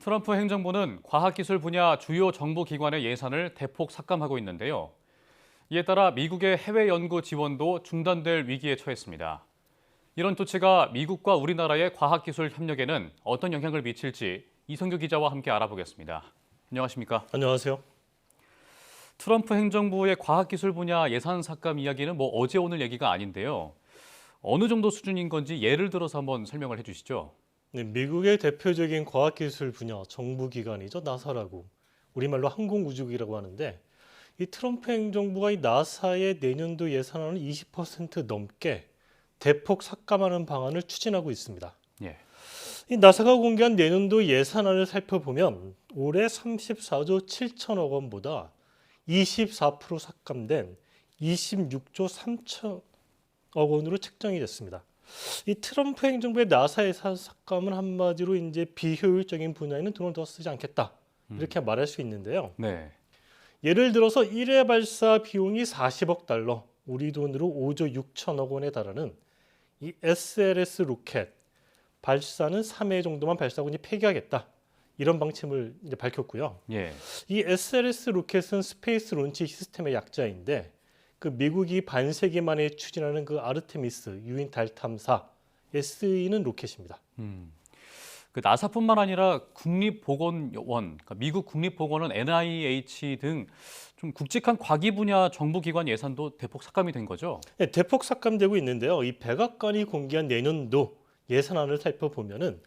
트럼프 행정부는 과학기술 분야 주요 정부 기관의 예산을 대폭 삭감하고 있는데요. 이에 따라 미국의 해외 연구 지원도 중단될 위기에 처했습니다. 이런 조치가 미국과 우리나라의 과학기술 협력에는 어떤 영향을 미칠지 이성규 기자와 함께 알아보겠습니다. 안녕하십니까? 안녕하세요. 트럼프 행정부의 과학기술 분야 예산 삭감 이야기는 어제 오늘 얘기가 아닌데요. 어느 정도 수준인 건지 예를 들어서 한번 설명을 해주시죠. 네, 미국의 대표적인 과학기술 분야 정부기관이죠. 나사라고 우리말로 항공우주국이라고 하는데 이 트럼프 행정부가 이 나사의 내년도 예산안을 20% 넘게 대폭 삭감하는 방안을 추진하고 있습니다. 예. 이 나사가 공개한 내년도 예산안을 살펴보면 올해 34조 7천억 원보다 24% 삭감된 26조 3천억 원으로 책정이 됐습니다. 이 트럼프 행정부의 나사 예산 삭감은 한마디로 이제 비효율적인 분야에는 돈을 더 쓰지 않겠다 이렇게 말할 수 있는데요. 네. 예를 들어서 1회 발사 비용이 40억 달러, 우리 돈으로 5조 6천억 원에 달하는 이 SLS 로켓 발사는 3회 정도만 발사하고 이제 폐기하겠다. 이런 방침을 이제 밝혔고요. 예. 이 SLS 로켓은 스페이스 론치 시스템의 약자인데 그 미국이 반세기 만에 추진하는 그 아르테미스 유인 달 탐사에 쓰이는 로켓입니다. 그 나사뿐만 아니라 국립보건원, 그러니까 미국 국립보건원, NIH 등 좀 굵직한 과기 분야 정부 기관 예산도 대폭 삭감이 된 거죠. 네, 대폭 삭감되고 있는데요. 이 백악관이 공개한 내년도 예산안을 살펴보면은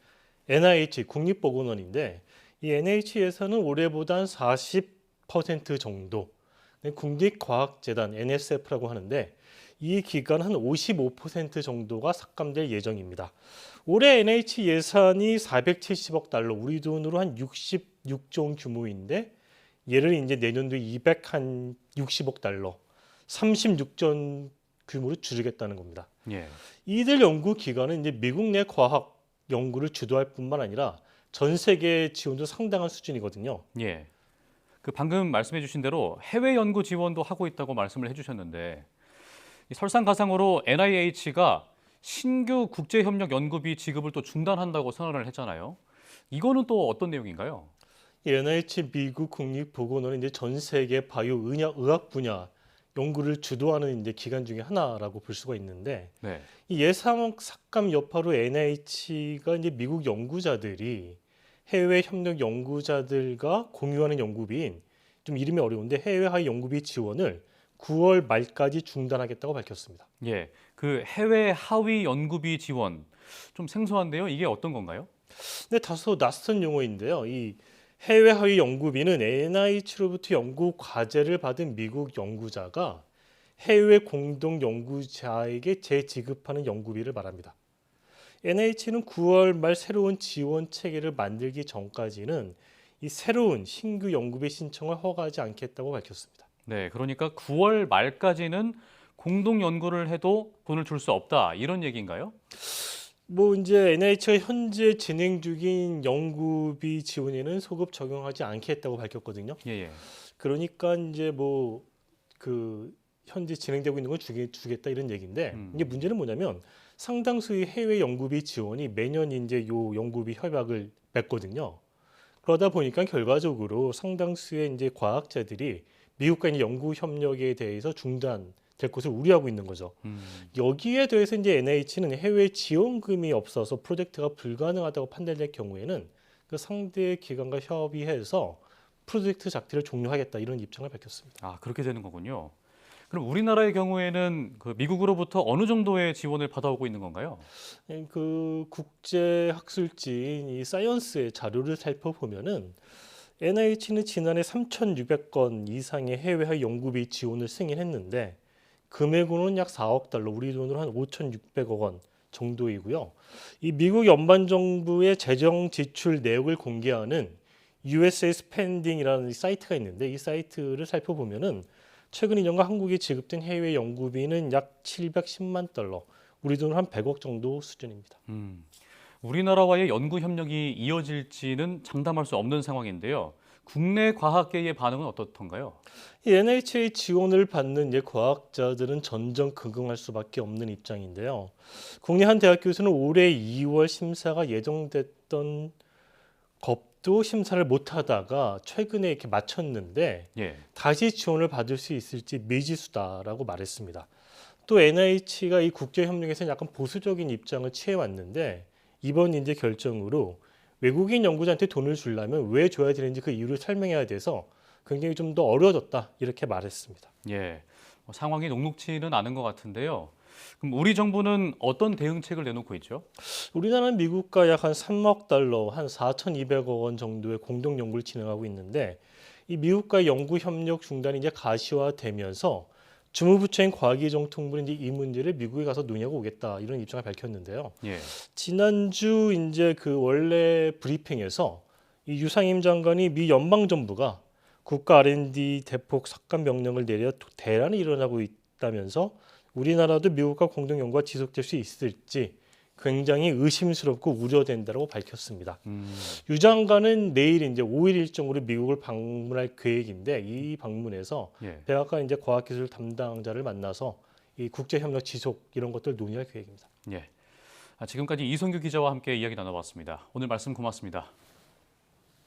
NIH 국립보건원인데 이 NIH 예산은 올해보다 한 40% 정도, 국립과학재단 NSF라고 하는데 이 기간 한 55% 정도가 삭감될 예정입니다. 올해 NIH 예산이 470억 달러, 우리 돈으로 한 66조 원 규모인데 얘를 이제 내년도 260억 달러, 36조 원 규모로 줄이겠다는 겁니다. 예. 이들 연구 기관은 이제 미국 내 과학 연구를 주도할 뿐만 아니라 전 세계 지원도 상당한 수준이거든요. 예. 그 방금 말씀해 주신 대로 해외 연구 지원도 하고 있다고 말씀을 해 주셨는데 설상가상으로 NIH가 신규 국제협력 연구비 지급을 또 중단한다고 선언을 했잖아요. 이거는 또 어떤 내용인가요? 이 NIH 미국 국립보건원은 이제 전 세계 바이오 의학 분야 연구를 주도하는 이제 기관 중에 하나라고 볼 수가 있는데 네. 이 예산 삭감 여파로 NIH가 이제 미국 연구자들이 해외 협력 연구자들과 공유하는 연구비인 좀 이름이 어려운데 해외 하위 연구비 지원을 9월 말까지 중단하겠다고 밝혔습니다. 예. 그 해외 하위 연구비 지원 좀 생소한데요. 이게 어떤 건가요? 근데 다소 낯선 용어인데요. 이 해외 하위 연구비는 NIH로부터 연구 과제를 받은 미국 연구자가 해외 공동 연구자에게 재지급하는 연구비를 말합니다. NIH는 9월 말 새로운 지원 체계를 만들기 전까지는 이 새로운 신규 연구비 신청을 허가하지 않겠다고 밝혔습니다. 네. 그러니까 9월 말까지는 공동 연구를 해도 돈을 줄 수 없다. 이런 얘기인가요? 뭐 이제 NIH가 현재 진행 중인 연구비 지원에는 소급 적용하지 않겠다고 밝혔거든요. 예, 예. 그러니까 이제 뭐 그 현재 진행되고 있는 걸 주겠다 이런 얘기인데 이게 문제는 뭐냐면 상당수의 해외 연구비 지원이 매년 이제 요 연구비 협약을 맺거든요. 그러다 보니까 결과적으로 상당수의 이제 과학자들이 미국과 이제 연구 협력에 대해서 중단될 것을 우려하고 있는 거죠. 여기에 대해서 이제 NIH는 해외 지원금이 없어서 프로젝트가 불가능하다고 판단될 경우에는 그 상대 기관과 협의해서 프로젝트 자체를 종료하겠다 이런 입장을 밝혔습니다. 아, 그렇게 되는 거군요. 그럼 우리나라의 경우에는 그 미국으로부터 어느 정도의 지원을 받아오고 있는 건가요? 그 국제 학술지인 이 사이언스의 자료를 살펴보면은 NIH는 지난해 3,600건 이상의 해외 연구비 지원을 승인했는데 금액으로는 약 4억 달러, 우리 돈으로 한 5,600억 원 정도이고요. 이 미국 연방 정부의 재정 지출 내역을 공개하는 USA Spending이라는 사이트가 있는데 이 사이트를 살펴보면은 최근 2년간 한국에 지급된 해외 연구비는 약 710만 달러, 우리 돈으로 한 100억 정도 수준입니다. 우리나라와의 연구 협력이 이어질지는 장담할 수 없는 상황인데요. 국내 과학계의 반응은 어떻던가요? 이 NIH 지원을 받는 이제 과학자들은 전전긍긍할 수밖에 없는 입장인데요. 국내 한 대학교에서는 올해 2월 심사가 예정됐던 또 심사를 못하다가 최근에 이렇게 마쳤는데 예. 다시 지원을 받을 수 있을지 미지수다라고 말했습니다. 또 NIH가 이 국제 협력에서 약간 보수적인 입장을 취해왔는데 이번 이제 결정으로 외국인 연구자한테 돈을 주려면 왜 줘야 되는지 그 이유를 설명해야 돼서 굉장히 좀 더 어려워졌다 이렇게 말했습니다. 예. 상황이 녹록지는 않은 것 같은데요. 그럼 우리 정부는 어떤 대응책을 내놓고 있죠? 우리나라는 미국과 약 한 3억 달러, 한 4,200억 원 정도의 공동 연구를 진행하고 있는데 이 미국과의 연구 협력 중단이 이제 가시화되면서 주무부처인 과기정통부는 이제 이 문제를 미국에 가서 논의하고 오겠다 이런 입장을 밝혔는데요. 예. 지난주 이제 그 원래 브리핑에서 이 유상임 장관이 미 연방정부가 국가 R&D 대폭 삭감 명령을 내려 대란이 일어나고 있다면서 우리나라도 미국과 공동 연구가 지속될 수 있을지 굉장히 의심스럽고 우려된다고 밝혔습니다. 유 장관은 내일 이제 5일 일정으로 미국을 방문할 계획인데 이 방문에서 예. 백악관 이제 과학기술 담당자를 만나서 이 국제 협력 지속 이런 것들 논의할 계획입니다. 예. 지금까지 이성규 기자와 함께 이야기 나눠봤습니다. 오늘 말씀 고맙습니다.